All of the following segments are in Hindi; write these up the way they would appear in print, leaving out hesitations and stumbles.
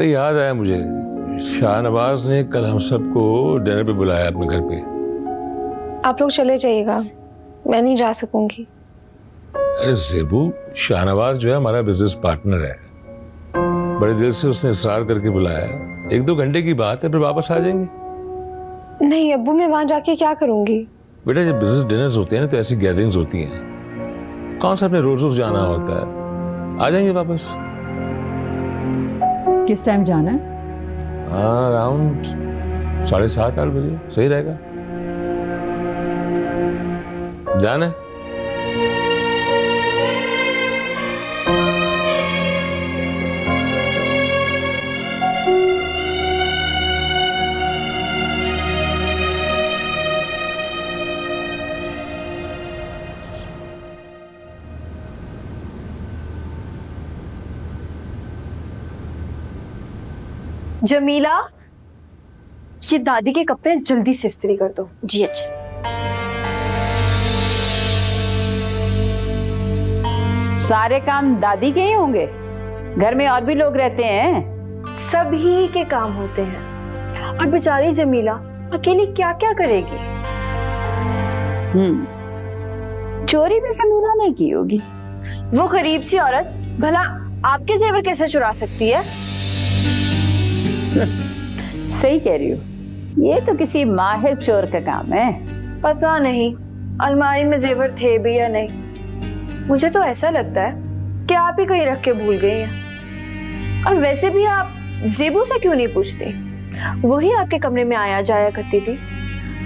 अरे याद आया मुझे, शाहनवाज ने कल हम सबको डिनर पे बुलाया अपने घर पे। आप लोग चले जाइएगा, मैं नहीं जा सकूंगी। अरे ज़ेबू, शाहनवाज जो है हमारा बिजनेस पार्टनर है, बड़े दिल से उसने इसरार करके बुलाया। 1-2 घंटे की बात है, फिर वापस आ जाएंगे। नहीं अब्बू, मैं वहां जाके क्या करूंगी? बेटा जब बिजनेस डिनर्स होते हैं ना तो ऐसी गैदरिंग्स होती हैं, कौन सा अपने रोज रोज जाना होता है। आ जाएंगे वापस। किस टाइम जाना है? हाँ, अराउंड 7:30-8 बजे सही रहेगा। जाना है? जमीला, ये दादी के कपड़े जल्दी से इस्त्री कर दो। जी अच्छा। सारे काम दादी के ही होंगे? घर में और भी लोग रहते हैं। सभी के काम होते हैं और बेचारी जमीला अकेली क्या क्या करेगी। चोरी भी जमीला ने की होगी। वो गरीब सी औरत भला आपके जेवर कैसे चुरा सकती है? सही कह रही हो, ये तो किसी माहिर चोर का काम है। पता नहीं अलमारी में जेवर थे भी या नहीं। मुझे तो ऐसा लगता है कि आप ही कहीं रख के भूल गई हैं। और वैसे भी आप ज़ेबू से क्यों नहीं पूछती? वही आपके कमरे में आया जाया करती थी।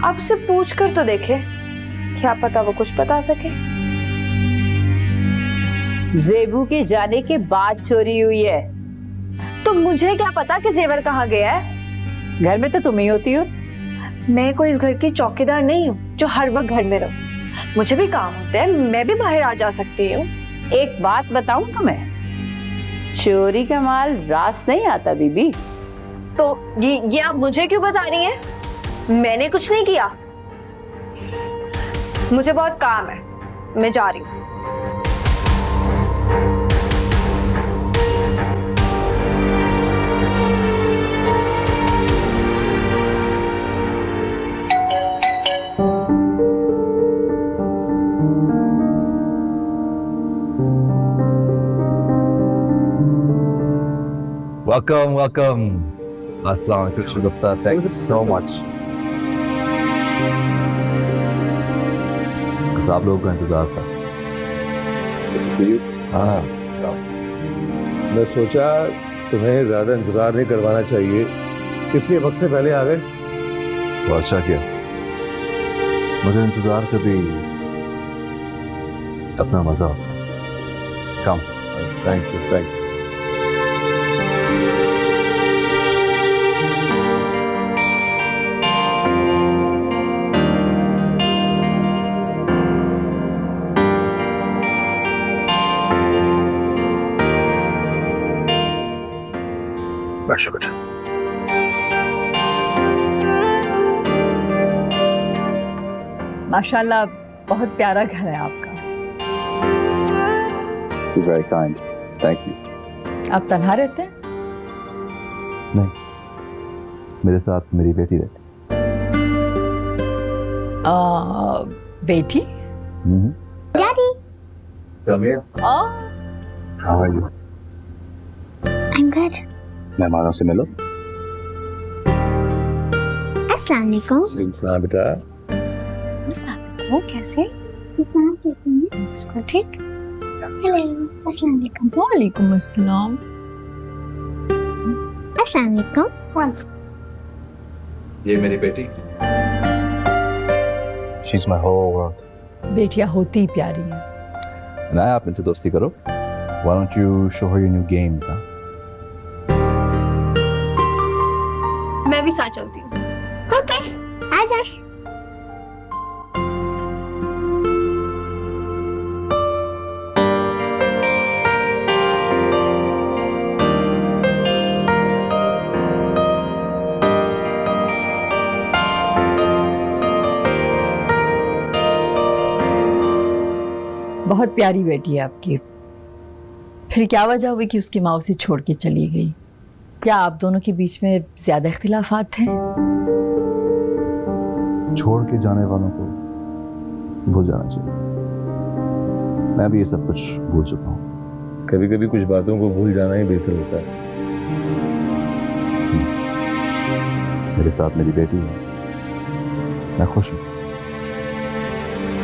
आप उससे पूछ कर तो देखे, क्या पता वो कुछ बता सके। ज़ेबू के जाने के बाद चोरी हुई है। तो मुझे क्या पता कि जेवर कहाँ गया है? घर में तो तुम ही होती हो। मैं कोई इस घर की चौकीदार नहीं हूँ जो हर वक्त घर में रहूं। मुझे भी काम होते हैं, मैं भी बाहर आ जा सकती हूँ। एक बात बताऊं तुम्हें, चोरी का माल रास नहीं आता बीबी। तो ये आप मुझे क्यों बता रही हैं? मैंने कुछ नहीं किया। मुझे बहुत काम है, मैं जा रही हूँ। Welcome. Assalamu alaikum Shagufta. Thank you so much. बस आप लोगों का इंतजार था। हाँ, मैं सोचा तुम्हें ज्यादा इंतजार नहीं करवाना चाहिए, इसलिए वक्त से पहले आ गए। तो अच्छा किया। मुझे इंतजार का भी अपना मजा होता है। कम। Thank you. शुक्र। माशाल्लाह, बहुत प्यारा घर है आपका। You're very kind. Thank you. आप तन्हा रहते हैं? नहीं, मेरे साथ मेरी बेटी रहती। बेटी? Daddy. Come here. How are you? I'm good. मेहमानों से मिलो। अस्सलाम वालेकुम। सलाम बेटा। वो कैसे? ठीक। हेलो, अस्सलाम वालेकुम। वालेकुम अस्सलाम। अस्सलाम वालेकुम। ये मेरी बेटी। She's my whole world. बेटियां होती ही प्यारी हैं। ना आप इनसे दोस्ती करो। Why don't you show her your new games, huh? मैं भी साथ चलती हूँ। ओके, आजा। बहुत प्यारी बेटी है आपकी। फिर क्या वजह हुई कि उसकी माँ उसे छोड़ के चली गई? क्या आप दोनों के बीच में ज्यादा इख्तिलाफात थे? छोड़ के जाने वालों को भूल जाना चाहिए। मैं भी ये सब कुछ भूल चुका हूँ। कभी कभी कुछ बातों को भूल जाना ही बेहतर होता है। मेरे साथ मेरी बेटी है, मैं खुश हूँ।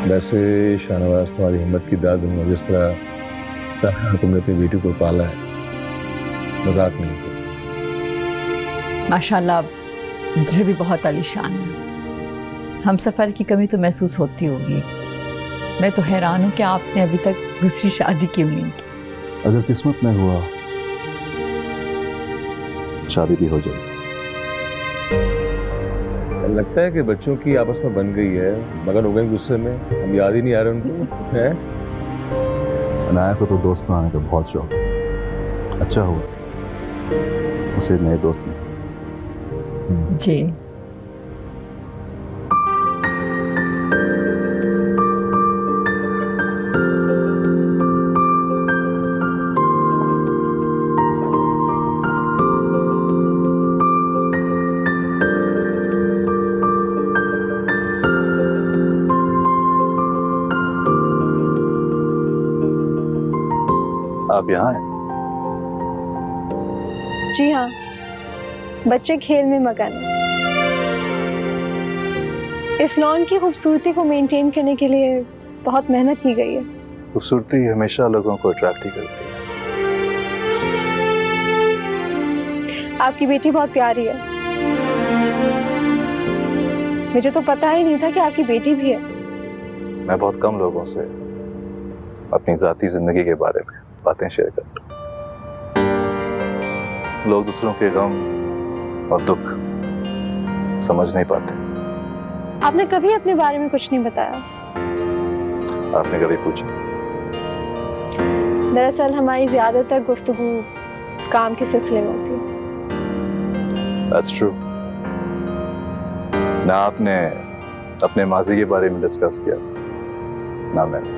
वैसे शाहनवाज, तुम्हारी हिम्मत की दाद दूंगा, जिस तरह तुमने अपनी बेटी को पाला है, मजाक नहीं किया। माशाल्लाह, मुझे भी बहुत आलीशान है। हम सफ़र की कमी तो महसूस होती होगी। मैं तो हैरान हूँ कि आपने अभी तक दूसरी शादी क्यों नहीं की। अगर किस्मत में हुआ, शादी भी हो जाएगी। लगता है कि बच्चों की आपस में बन गई है, मगर हो गए गुस्से में, हम याद ही नहीं आ रहे उनको। है अनाया को तो दोस्त बनाने का बहुत शौक है। अच्छा हुआ उसे नए दोस्त मिले। जी, आप यहाँ हैं? जी हाँ, बच्चे खेल में मगन हैं। इस लॉन की खूबसूरती को मेंटेन करने के लिए बहुत मेहनत की गई है। खूबसूरती हमेशा लोगों को अट्रैक्ट ही करती है। आपकी बेटी बहुत प्यारी है। मुझे तो पता ही नहीं था कि आपकी बेटी भी है। मैं बहुत कम लोगों से अपनी जाती जिंदगी के बारे में बातें शेयर करता हूँ। लोग दूसरों के गम और दुख समझ नहीं पाते। आपने कभी अपने बारे में कुछ नहीं बताया। आपने कभी पूछा? दरअसल हमारी ज्यादातर गुफ्तगू काम के सिलसिले में होती है। That's true. ना आपने अपने माजी के बारे में डिस्कस किया, ना मैंने।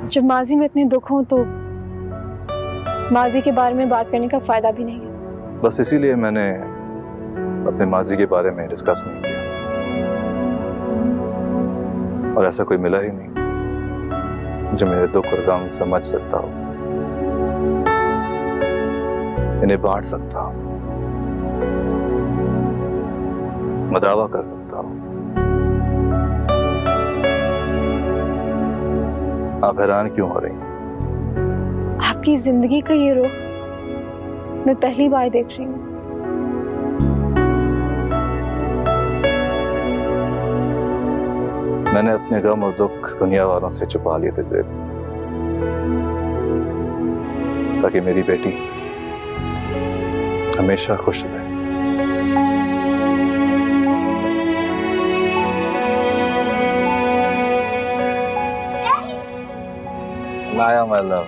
जब माजी में इतने दुख हों तो माजी के बारे में बात करने का फायदा भी नहीं है। बस इसीलिए मैंने अपने माजी के बारे में डिस्कस नहीं किया, और ऐसा कोई मिला ही नहीं जो मेरे दुख और गम समझ सकता हो, इन्हें बांट सकता हो, मदावा कर सकता हो। आप हैरान क्यों हो रही हैं? आपकी जिंदगी का ये रुख मैं पहली बार देख रही हूँ। मैंने अपने गम और दुख दुनिया वालों से छुपा लिए थे ज़ेब, ताकि मेरी बेटी हमेशा खुश रहे। नाया माय लव।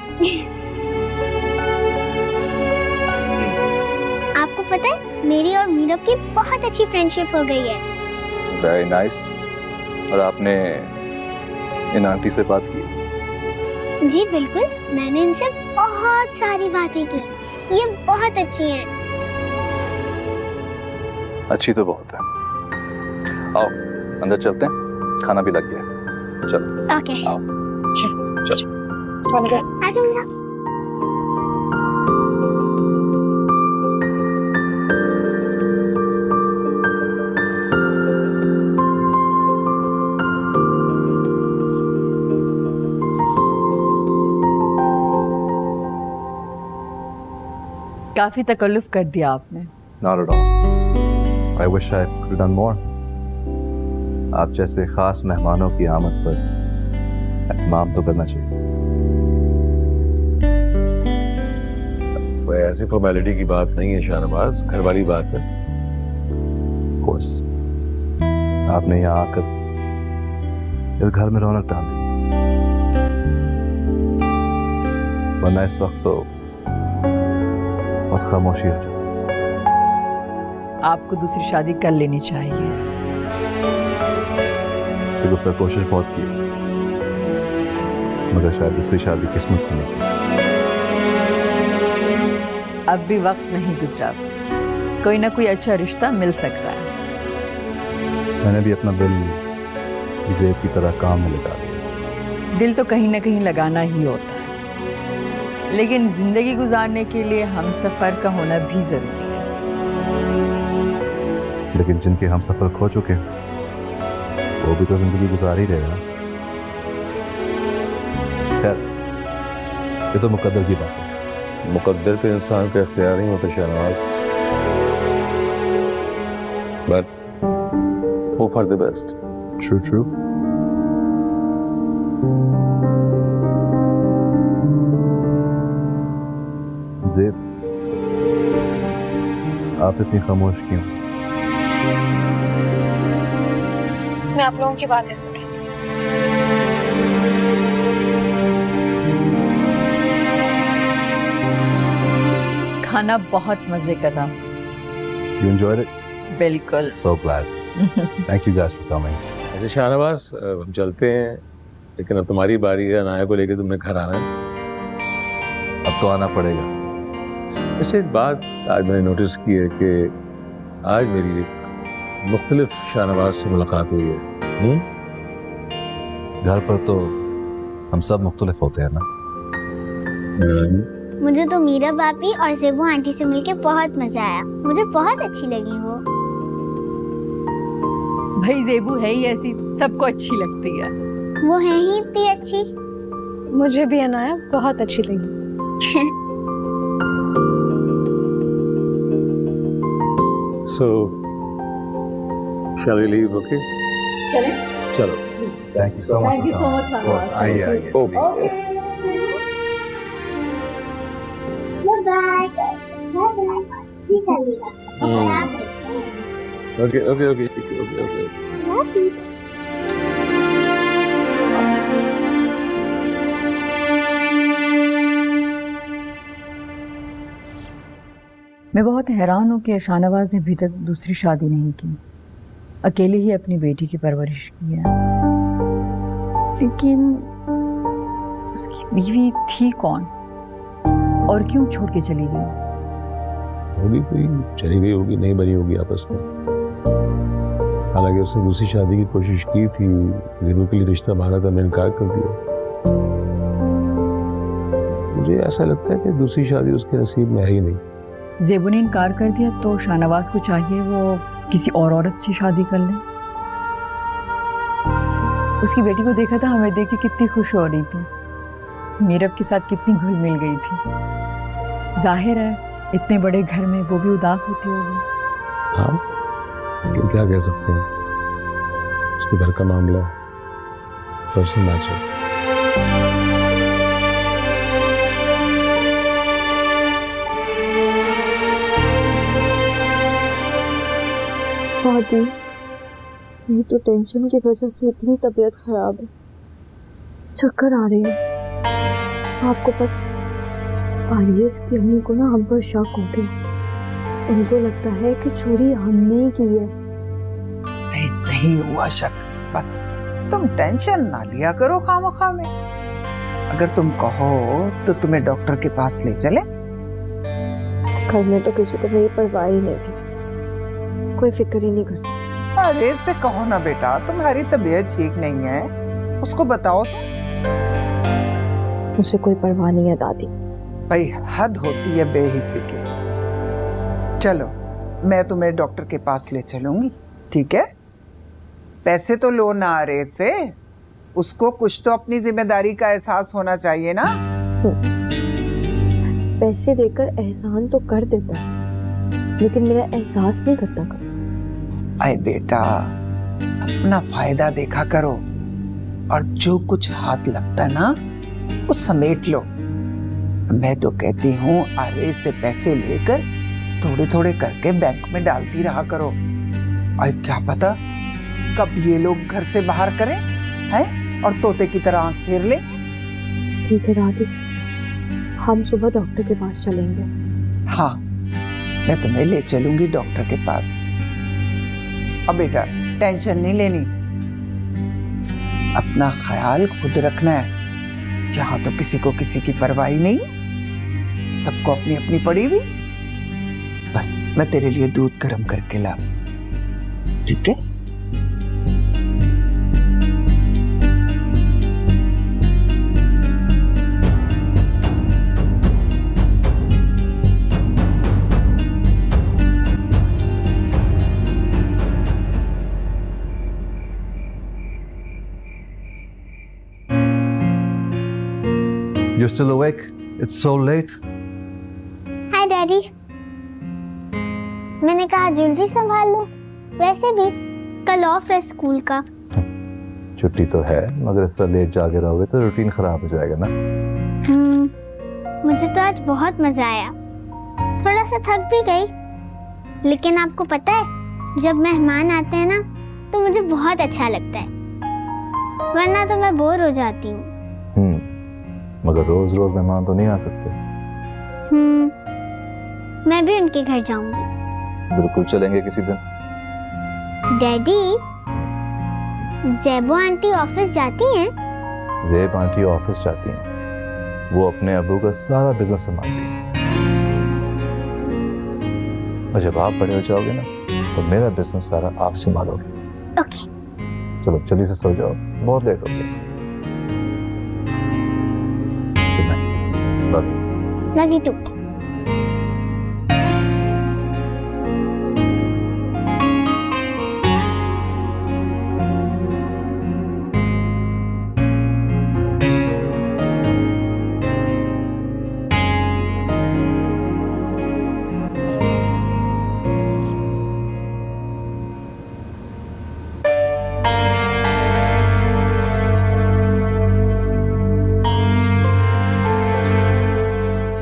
आपको पता है मेरी और मीरब की बहुत अच्छी फ्रेंडशिप हो गई है। Very nice. और आपने इन आंटी से बात की? जी बिल्कुल, मैंने इनसे बहुत सारी बातें की। ये बहुत अच्छी हैं। अच्छी तो बहुत है। आओ अंदर चलते हैं, खाना भी लग गया। चलो ओके, आओ। चलो। आ जाओ मीरा। काफी तकल्लुफ कर दिया आपने। Not at all. I wish I could have done more. आप जैसे खास मेहमानों की आमद पर एहतमाम तो करना चाहिए। कोई ऐसी फॉर्मेलिटी की बात नहीं है शाहनवाज, घर वाली बात है। Of course. आपने यहाँ आकर इस घर में रौनक डाल दी, वरना इस वक्त तो बहुत खामोशी हो जाती। आपको दूसरी शादी कर लेनी चाहिए। गुफ्ता कोशिश बहुत की, मगर शायद दूसरी शादी किस्मत में नहीं थी। अब भी वक्त नहीं गुजरा, कोई ना कोई अच्छा रिश्ता मिल सकता है। मैंने भी अपना दिल ज़ेब की तरह काम में लगा दिया। दिल तो कहीं ना कहीं लगाना ही होता है, लेकिन जिंदगी गुजारने के लिए हम सफर का होना भी जरूरी है। लेकिन जिनके हम सफ़र खो चुके हैं वो भी तो ज़िंदगी गुजार ही रहे हैं। खैर, ये तो मुकद्दर की बात है। मुकद्दर पे इंसान का इख्तियार नहीं होता Shahnawaz, but hope for the best. True, true. ज़ेब, आप इतनी खामोश क्यों? मैं आप लोगों की बातें सुन रही हूँ। खाना बहुत मजे का था। You enjoyed it? बिल्कुल। So glad. Thank you guys for coming. अच्छा शाहनवाज, हम चलते हैं, लेकिन अब तुम्हारी बारी है। अनाया को लेकर तुमने घर आना है। अब तो आना पड़ेगा। वैसे एक बात आज मैंने नोटिस की है कि आज मेरी एक मुख्तलिफ शाहनवाज से मुलाकात हुई है। घर पर तो हम सब मुख्तलिफ होते हैं ना। मुझे तो मीरा भाभी और ज़ेबू आंटी से मिलके बहुत मजा आया। मुझे बहुत अच्छी लगी वो। भाई ज़ेबू है ही ऐसी, सबको अच्छी लगती है। वो है ही इतनी अच्छी। मुझे भी अनाया बहुत अच्छी लगी। So, shall we leave? Okay? चलो। Thank you so much. Thank you so much, Sanwar. आइए आइए। Okay. Bye bye. Okay. मैं बहुत हैरान हूँ कि शाहनवाज ने अभी तक दूसरी शादी नहीं की, अकेले ही अपनी बेटी की परवरिश की है। लेकिन उसकी बीवी थी कौन और क्यों छोड़ के चली गई? होगी कोई, चली गई होगी, नहीं बनी होगी आपस में। हालांकि उसने दूसरी शादी की कोशिश की थी, ज़ेबू के लिए रिश्ता मांगा था, मैंने इनकार कर दिया। मुझे ऐसा लगता है कि दूसरी शादी उसके नसीब में है ही नहीं। ज़ेबू ने इनकार कर दिया तो शाहनवाज को चाहिए वो किसी और औरत से शादी कर ले। उसकी बेटी को देखा था, हमें देख के कितनी खुश हो रही थी, मीरब के साथ कितनी घुल मिल गई थी। जाहिर है इतने बड़े घर में वो भी उदास होती होगी। हाँ, लेकिन क्या कह सकते हैं, उसके घर का मामला है, पर्सनल मैटर। दादी, मेरी तो टेंशन की वजह से इतनी तबीयत खराब है, चक्कर आ रही है। आपको पता, आरियस की अम्मी को ना हम पर शक हो गया। उनको लगता है कि चोरी हमने ही की है। नहीं हुआ शक, बस तुम टेंशन ना लिया करो खामखा में। अगर तुम कहो तो तुम्हें डॉक्टर के पास ले चले। इस घर में तो किसी को मेरी परवाह ही नहीं, कोई फिक्र ही नहीं करता। अरे से कहो ना बेटा, तुम्हारी तबीयत ठीक नहीं है, उसको बताओ तो। मुझे कोई परवाह नहीं है दादी। भाई हद होती है बेहिसी की। चलो मैं तुम्हें डॉक्टर के पास ले चलूंगी, ठीक है? पैसे तो लो ना अरे से, उसको कुछ तो अपनी जिम्मेदारी का एहसास होना चाहिए ना। पैसे देकर एहसान तो कर देता है, लेकिन मेरा एहसास नहीं करता कभी। अरे बेटा, अपना फायदा देखा करो और जो कुछ हाथ लगता है ना वो समेट लो। मैं तो कहती हूँ आरे से पैसे लेकर थोड़े थोड़े करके बैंक में डालती रहा करो, और क्या पता कब ये लोग घर से बाहर करें हैं और तोते की तरह आंख फेर ले। ठीक है दादी, हम सुबह डॉक्टर के पास चलेंगे। हाँ, मैं तुम्हें ले चलूंगी डॉक्टर के पास। अब बेटा टेंशन नहीं लेनी, अपना ख्याल खुद रखना है। यहाँ तो किसी को किसी की परवाह नहीं, सबको अपनी अपनी पड़ी हुई। बस मैं तेरे लिए दूध गर्म करके ला, ठीक है? You're still awake? It's so late. Hi daddy. मैंने कहा ज्वेलरी संभाल लूं। वैसे भी कल ऑफ है स्कूल का। छुट्टी तो है, मगर इस तरह लेट जागे रहोगे तो रूटीन खराब हो जाएगा ना। मुझे तो आज बहुत मजा आया। थोड़ा सा थक भी गई, लेकिन आपको पता है जब मेहमान आते हैं ना तो मुझे बहुत अच्छा लगता है, वरना तो मैं बोर हो जाती हूँ। मगर रोज रोज मेहमान तो नहीं आ सकते। मैं भी उनके घर जाऊंगी। बिल्कुल चलेंगे किसी दिन। डैडी, ज़ेबो आंटी ऑफिस जाती हैं? ज़ेब आंटी ऑफिस जाती हैं। वो अपने अबू का सारा बिजनेस संभालती हैं। और जब आप बड़े हो जाओगे ना तो मेरा बिजनेस सारा आप संभालोगे। ओके। चलो जल्दी से सो जाओ, बहुत लेट हो गया। Good night. Love you. Love you too.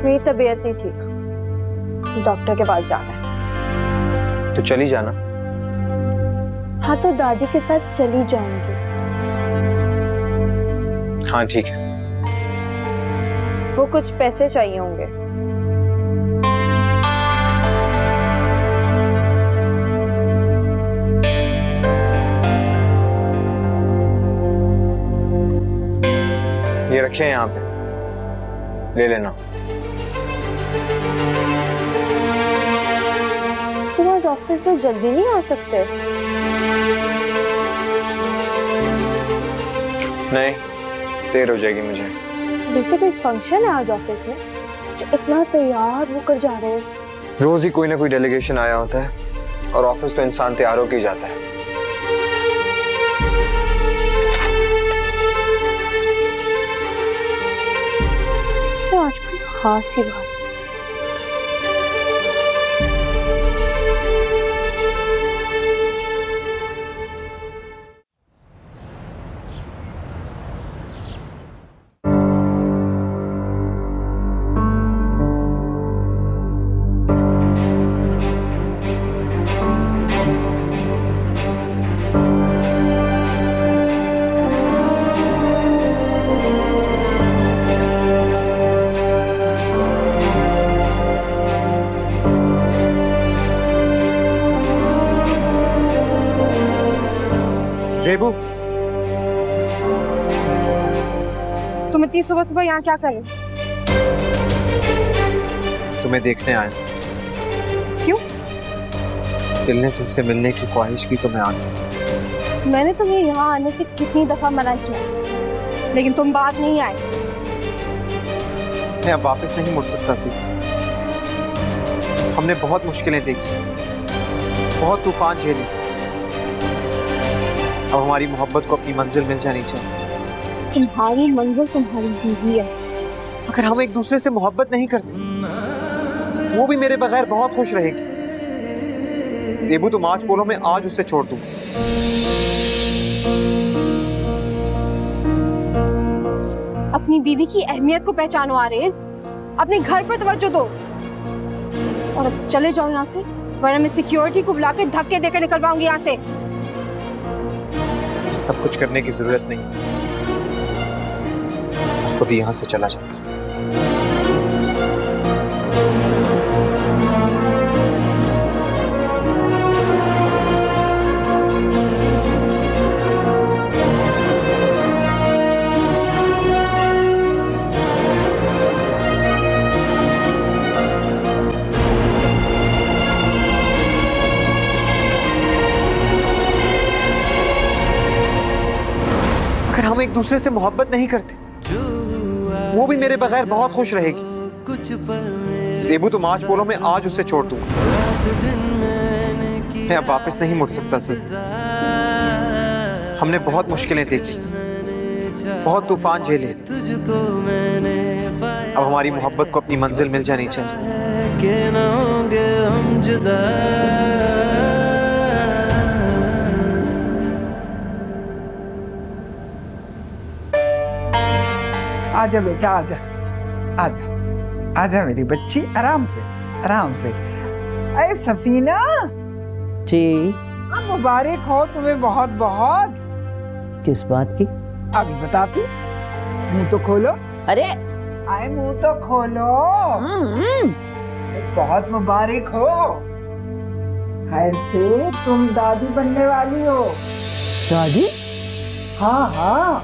मेरी तबीयत नहीं ठीक, डॉक्टर के पास जाना है। तो चली जाना। हाँ तो दादी के साथ चली जाऊंगी। हाँ ठीक है। वो कुछ पैसे चाहिए होंगे। ये रखे हैं यहाँ पे, ले लेना। तुम आज ऑफिस से जल्दी नहीं आ सकते? नहीं, देर हो जाएगी मुझे। वैसे कोई फंक्शन है आज ऑफिस में जो इतना तैयार होकर जा रहे हो? रोज ही कोई ना कोई डेलीगेशन आया होता है और ऑफिस तो इंसान तैयार होकर ही जाता है। तो आज कोई खास ही बात। ज़ेबू, तुम इतनी सुबह सुबह यहाँ क्या कर रहे हो? तुम्हें देखने आया। क्यों? दिल ने तुमसे मिलने की ख्वाहिश की तो मैं आ गया। मैंने तुम्हें यहाँ आने से कितनी दफा मना किया, लेकिन तुम बात नहीं आए। मैं अब वापस नहीं मुड़ सकता सी। हमने बहुत मुश्किलें देखी, बहुत तूफान झेले। अब हमारी मोहब्बत को अपनी मंजिल मिल जानी चाहिए। तुम्हारी मंजिल तुम्हारी बीवी है। अगर हम एक दूसरे से मोहब्बत नहीं करते, वो भी मेरे बगैर बहुत खुश रहेगी। ज़ेबू, तुम आज बोलो, मैं आज उसे छोड़ दूं। अपनी बीवी की अहमियत को पहचानो आरेज, अपने घर पर तवज्जो दो और अब चले जाओ यहाँ से, वरना मैं सिक्योरिटी को बुलाकर धक्के देकर निकलवाऊंगी यहाँ से। सब कुछ करने की जरूरत नहीं, खुद ही यहाँ से चला जाता। अगर हम एक दूसरे से मोहब्बत नहीं करते, वो भी मेरे बगैर बहुत खुश रहेगी। सेबू तुम आज बोलो, मैं आज उसे छोड़ दूंगा। मैं अब वापस नहीं मुड़ सकता सर। हमने बहुत मुश्किलें देखी, बहुत तूफान झेले। अब हमारी मोहब्बत को अपनी मंजिल मिल जानी चाहिए। आजा बेटा, आजा आजा आजा मेरी बच्ची, आराम से आराम से। अरे सफीना जी, मुबारक हो तुम्हें बहुत बहुत। किस बात की? अभी बताती, मुंह तो खोलो। अरे आए मुंह तो खोलो। बहुत मुबारक हो। खैर से तुम दादी बनने वाली हो। दादी? हाँ हाँ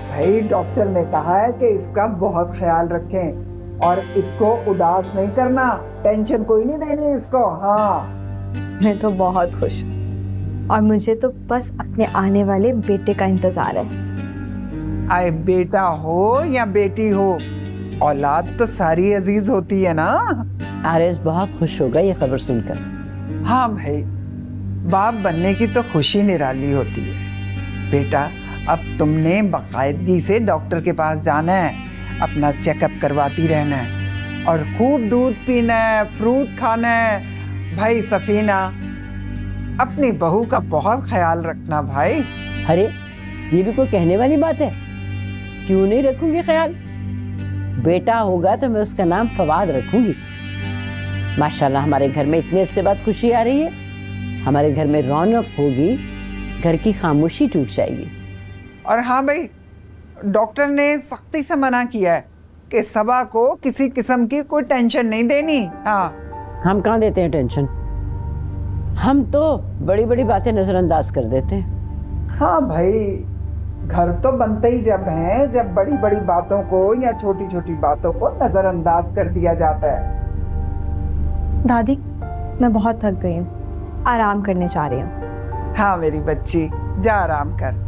भाई, डॉक्टर ने कहा है कि इसका बहुत ख्याल रखें और इसको उदास नहीं करना, टेंशन कोई नहीं देनी इसको। हाँ, मैं तो बहुत खुश हूँ और मुझे तो बस अपने आने वाले बेटे का इंतजार है। आए बेटा हो या बेटी हो, औलाद तो सारी अजीज होती है ना। आरिस बहुत खुश होगा ये खबर सुनकर। हाँ भाई, बाप बनने की तो खुशी निराली होती है। बेटा, अब तुमने बाकायदगी से डॉक्टर के पास जाना है, अपना चेकअप करवाती रहना है और खूब दूध पीना है, फ्रूट खाना है। भाई सफीना, अपनी बहू का बहुत ख्याल रखना भाई। अरे ये भी कोई कहने वाली बात है? क्यों नहीं रखूंगी ख्याल। बेटा होगा तो मैं उसका नाम फवाद रखूंगी। माशाल्लाह हमारे घर में इतने से बाद खुशी आ रही है। हमारे घर में रौनक होगी, घर की खामोशी टूट जाएगी। और हाँ भाई, डॉक्टर ने सख्ती से मना किया है कि सबा को किसी किस्म की कोई टेंशन नहीं देनी। हाँ, हम कहाँ देते हैं टेंशन, हम तो बड़ी बड़ी बातें नजरअंदाज कर देते हैं। हाँ भाई, घर तो बनते ही जब हैं जब बड़ी बड़ी बातों को या छोटी छोटी बातों को नजरअंदाज कर दिया जाता है। दादी, मैं बहुत थक गई हूँ, आराम करने जा रही हूँ। हाँ मेरी बच्ची, जा आराम कर।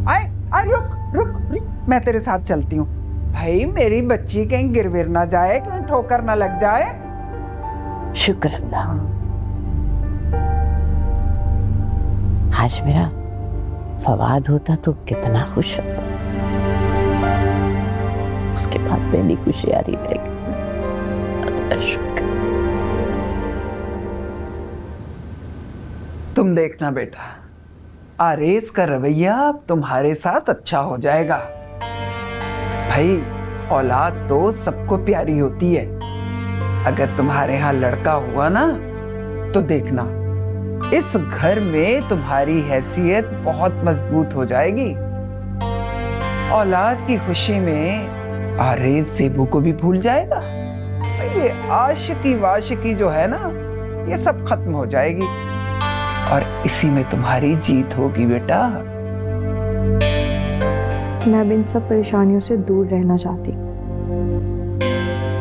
आए आए, रुक रुक रुक, मैं तेरे साथ चलती हूँ। भाई मेरी बच्ची कहीं गिर विर ना जाए, कहीं ठोकर ना लग जाए। शुक्र अल्लाह, आज मेरा फवाद होता तो कितना खुश होता। उसके बाद पहली खुशी आ रही मेरे घर। शुक्र। तुम देखना बेटा, आरेस का रवैया तुम्हारे साथ अच्छा हो जाएगा। भाई औलाद तो सबको प्यारी होती है। अगर तुम्हारे यहाँ लड़का हुआ ना, तो देखना इस घर में तुम्हारी हैसियत बहुत मजबूत हो जाएगी। औलाद की खुशी में आरेस सेबू को भी भूल जाएगा। ये आशिकी वाशिकी जो है ना, ये सब खत्म हो जाएगी और इसी में तुम्हारी जीत होगी बेटा। मैं अब इन सब परेशानियों से दूर रहना चाहती।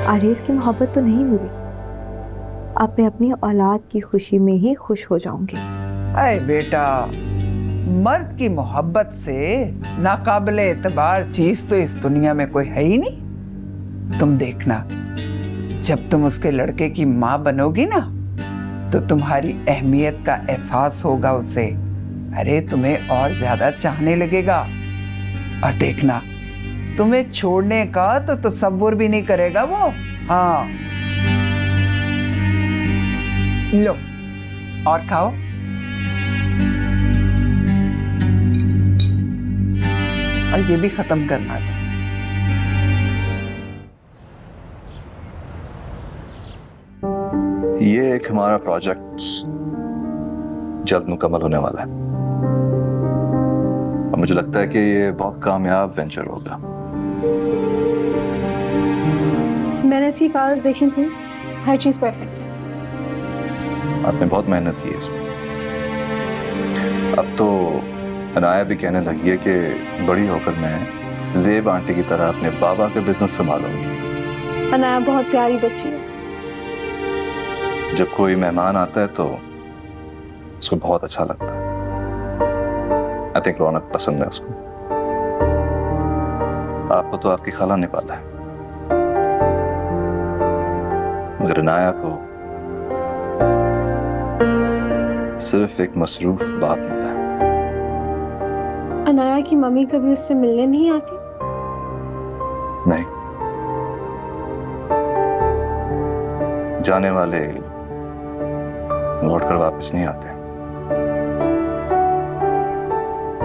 आरेस की मोहब्बत तो नहीं मिली, अब मैं अपनी औलाद की खुशी में ही खुश हो जाऊंगी। अरे बेटा, मर्द की मोहब्बत से नाकाबिले एतबार चीज तो इस दुनिया में कोई है ही नहीं। तुम देखना, जब तुम उसके लड़के की माँ बनोगी ना, तो तुम्हारी अहमियत का एहसास होगा उसे। अरे तुम्हें और ज्यादा चाहने लगेगा। और देखना, तुम्हें छोड़ने का तो तसव्वुर भी नहीं करेगा वो। हाँ, लो और खाओ। और ये भी खत्म करना था। ये एक हमारा प्रोजेक्ट जल्द मुकम्मल होने वाला है और मुझे लगता है कि ये बहुत कामयाब वेंचर होगा। मैंने इसकी फाइल्स देखी थी, हर चीज परफेक्ट है। आपने बहुत मेहनत की है इसमें। अब तो अनाया भी कहने लगी है कि बड़ी होकर मैं ज़ेब आंटी की तरह अपने बाबा के बिजनेस संभालूंगी। अनाया बहुत प्यारी बच्ची है। जब कोई मेहमान आता है तो उसको बहुत अच्छा लगता है। आई थिंक रौनक पसंद है उसको। आपको तो आपकी खाला ने पाला है, मगर अनाया को सिर्फ एक मसरूफ बाप मिला है। अनाया की मम्मी कभी उससे मिलने नहीं आती? नहीं, जाने वाले लौट कर वापस नहीं आते।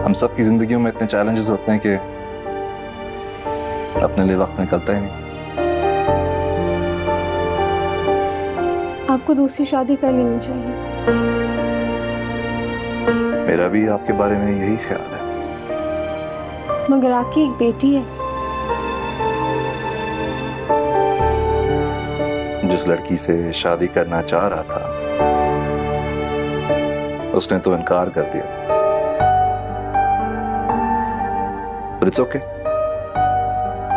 हम सब की जिंदगियों में इतने चैलेंजेस होते हैं कि अपने लिए वक्त निकलता ही नहीं। आपको दूसरी शादी कर लेनी चाहिए। मेरा भी आपके बारे में यही ख्याल है। मगर आपकी एक बेटी है। जिस लड़की से शादी करना चाह रहा था उसने तो इनकार कर दिया। But it's okay.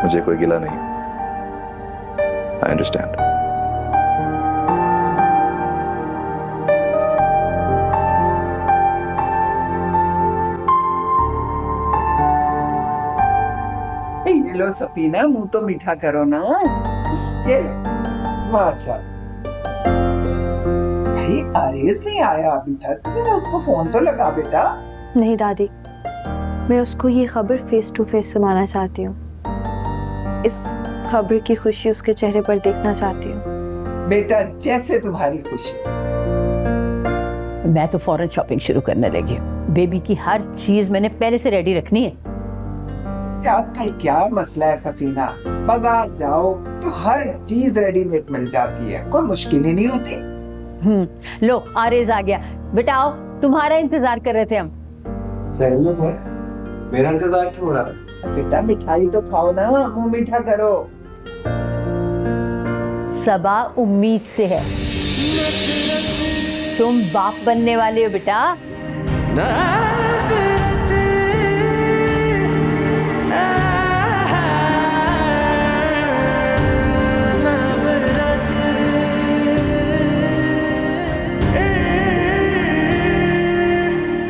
मुझे कोई गिला नहीं। I understand. ये लो सफीना, मुंह तो मीठा करो ना। ये लो। माशाल्लाह। भाई आरिस नहीं आया अभी तक, मेरा उसको फोन तो लगा बेटा। नहीं दादी, मैं उसको ये खबर फेस टू फेस सुनाना चाहती हूँ। इस खबर की खुशी उसके चेहरे पर देखना चाहती हूँ। बेटा जैसे तुम्हारी खुशी। मैं तो फौरन शॉपिंग शुरू करने लगी हूँ। बेबी की हर चीज मैंने पहले से रेडी रखनी है। आजकल क्या मसला है सफीना, बाजार जाओ तो हर चीज रेडीमेड मिल जाती है, कोई मुश्किल ही नहीं होती। लो आरेज आ गया। बेटा आओ, तुम्हारा इंतजार कर रहे थे हम। सहमत है, मेरा इंतजार क्यों हो रहा है? बेटा मिठाई तो खाओ ना, मुंह मीठा करो। सबा उम्मीद से है। तुम बाप बनने वाले हो बेटा।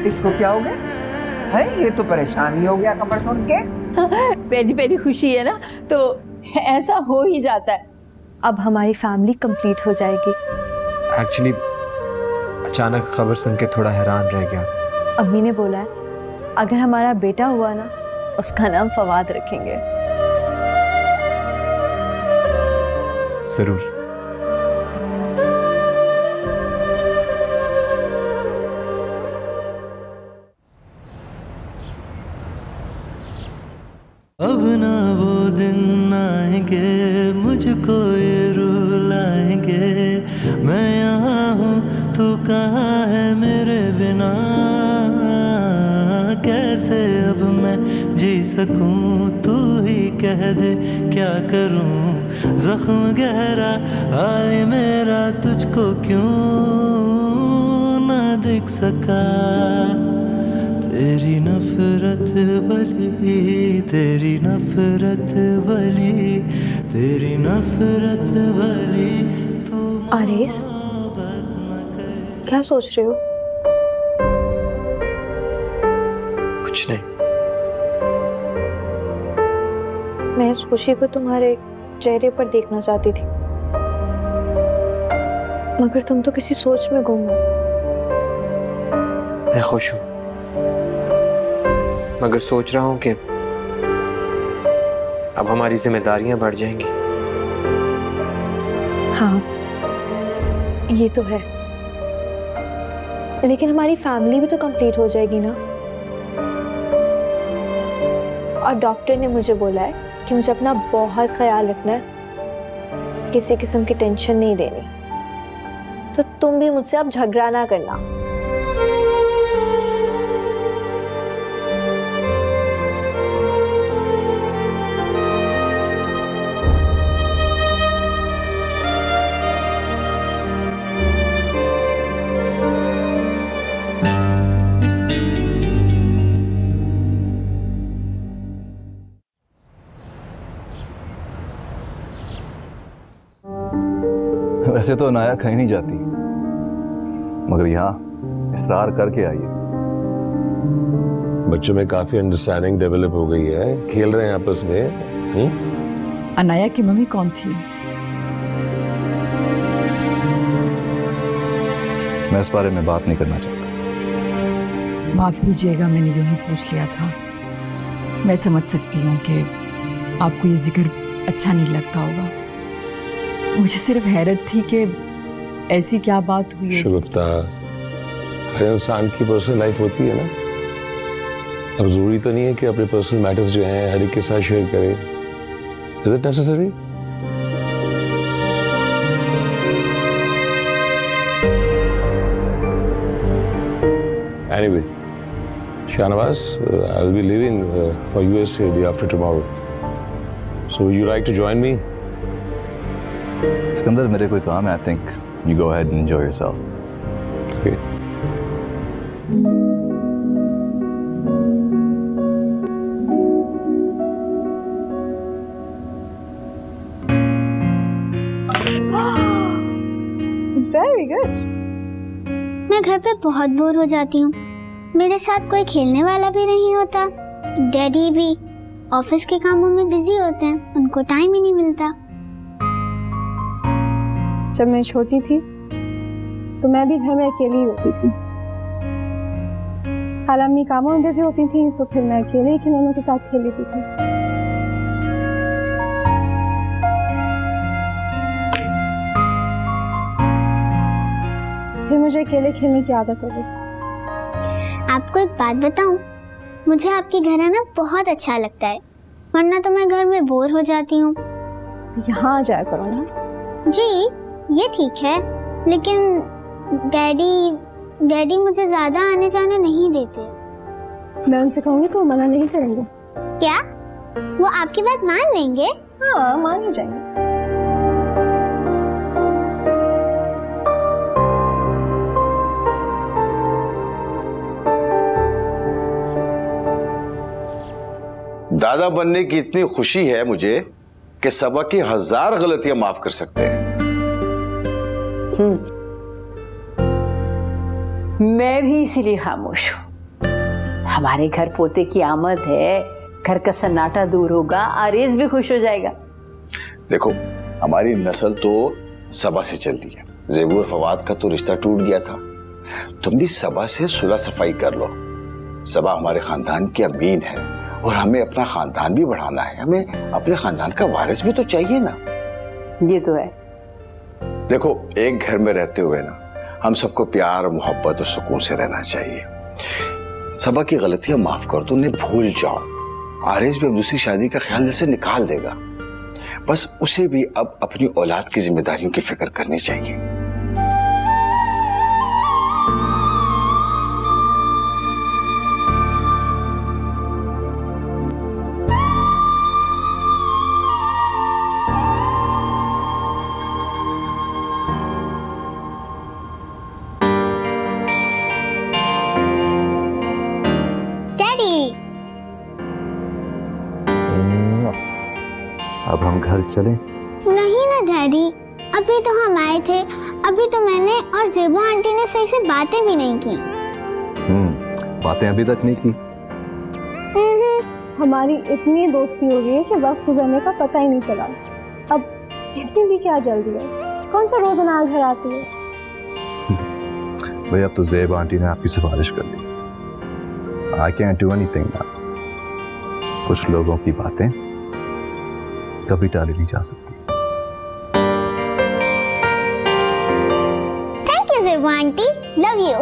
इसको क्या हो गया है? ये तो परेशानी हो गया खबर सुन के। पहली पहली खुशी है ना, तो ऐसा हो ही जाता है। अब हमारी फैमिली कंप्लीट हो जाएगी। एक्चुअली अचानक खबर सुन के थोड़ा हैरान रह गया। अम्मी ने बोला है अगर हमारा बेटा हुआ ना, उसका नाम फवाद रखेंगे। जरूर। अब ना वो दिन आएंगे मुझको ये रुलाएंगे। मैं यहाँ हूँ तू कहाँ है मेरे बिना। कैसे अब मैं जी सकूँ तू ही कह दे क्या करूँ। जख्म गहरा हाल मेरा तुझको क्यों ना दिख सका। तेरी नफरत बली, तेरी नफरत बली, तेरी नफरत बली। आरिस, क्या सोच रहे हो? कुछ नहीं। मैं इस खुशी को तुम्हारे चेहरे पर देखना चाहती थी, मगर तुम तो किसी सोच में गुम हो। मैं खुश हूँ, मगर सोच रहा हूँ कि अब हमारी जिम्मेदारियां बढ़ जाएंगी। हाँ, ये तो है, लेकिन हमारी फैमिली भी तो कंप्लीट हो जाएगी ना। और डॉक्टर ने मुझे बोला है कि मुझे अपना बहुत ख्याल रखना है, किसी किस्म की टेंशन नहीं देनी। तो तुम भी मुझसे अब झगड़ा ना करना। वैसे तो अनाया कहीं नहीं जाती, मगर यहाँ इसरार करके आई है। बच्चों में काफी अंडरस्टैंडिंग डेवलप हो गई है, खेल रहे हैं आपस में। अनाया की मम्मी कौन थी? मैं इस बारे में बात नहीं करना चाहता। माफ कीजिएगा, मैंने यूं ही पूछ लिया था। मैं समझ सकती हूँ कि आपको ये जिक्र अच्छा नहीं लगता होगा। मुझे सिर्फ हैरत थी कि ऐसी क्या बात हुई है। शगुफ्ता, हर इंसान की पर्सनल लाइफ होती है ना। अब जरूरी तो नहीं है कि अपने पर्सनल मैटर्स जो हैं हर एक के साथ शेयर करें। Is it necessary? Anyway, Shahnawaz, I'll be leaving for USA day after tomorrow. So would you like to join me? Sikandar, मेरे कोई काम है। I think you go ahead and enjoy yourself. Okay. Very good. मैं घर पे बहुत बोर हो जाती हूँ। मेरे साथ कोई खेलने वाला भी नहीं होता। डैडी भी ऑफिस के कामों में बिजी होते हैं, उनको टाइम ही नहीं मिलता। जब मैं छोटी थी तो मैं भी घर में अकेली ही होती थी। खाला अम्मी कामों में बिजी होती थी तो फिर मैं अकेले ही खिलौनों के साथ खेल लेती थी। फिर मुझे अकेले खेलने की आदत हो गई। आपको एक बात बताऊं, मुझे आपके घर आना बहुत अच्छा लगता है, वरना तो मैं घर में बोर हो जाती हूँ। यहाँ आ जाया करो ना। जी ये ठीक है, लेकिन डैडी मुझे ज्यादा आने जाने नहीं देते। मैं उनसे कहूँगी तो मना नहीं करेंगे। क्या वो आपकी बात मान लेंगे? हाँ, मान ही जाएंगे। दादा बनने की इतनी खुशी है मुझे कि सबा की 1000 गलतियां माफ कर सकते हैं। मैं भी इसीलिए खामोश हूँ। हमारे घर पोते की आमद है, घर का सन्नाटा दूर होगा, आरेज भी खुश हो जाएगा। देखो, हमारी नस्ल तो सबा से चलती है। ज़ेबू और फवाद का तो रिश्ता टूट गया था। तुम भी सबा से सुलह सफाई कर लो। सबा हमारे खानदान की अमीन है और हमें अपना खानदान भी बढ़ाना है। हमें अपने खानदान का वारिस भी तो चाहिए ना। ये तो है। देखो, एक घर में रहते हुए ना हम सबको प्यार, मोहब्बत और सुकून से रहना चाहिए। सबा की गलतियां माफ कर दो, उन्हें भूल जाओ। आरिज भी अब दूसरी शादी का ख्याल दिल से निकाल देगा। बस उसे भी अब अपनी औलाद की जिम्मेदारियों की फिक्र करनी चाहिए। अब हम घर चलें? नहीं ना डैडी, अभी तो हम आए थे। अभी तो मैंने और ज़ेबू आंटी ने सही से बातें भी नहीं की। बातें अभी तक नहीं की? हमारी इतनी दोस्ती हो गई कि वक्त गुजरने का पता ही नहीं चला। अब इतनी भी क्या जल्दी है? कौन सा रोज अनार घर आती है? भाई, अब तो ज़ेब आंटी ने आपकी सिफारिश कर दी। I can't do anything now. कुछ लोगों की बातें कभी टाली नहीं जा सकती। Thank you zebu aunty, love you.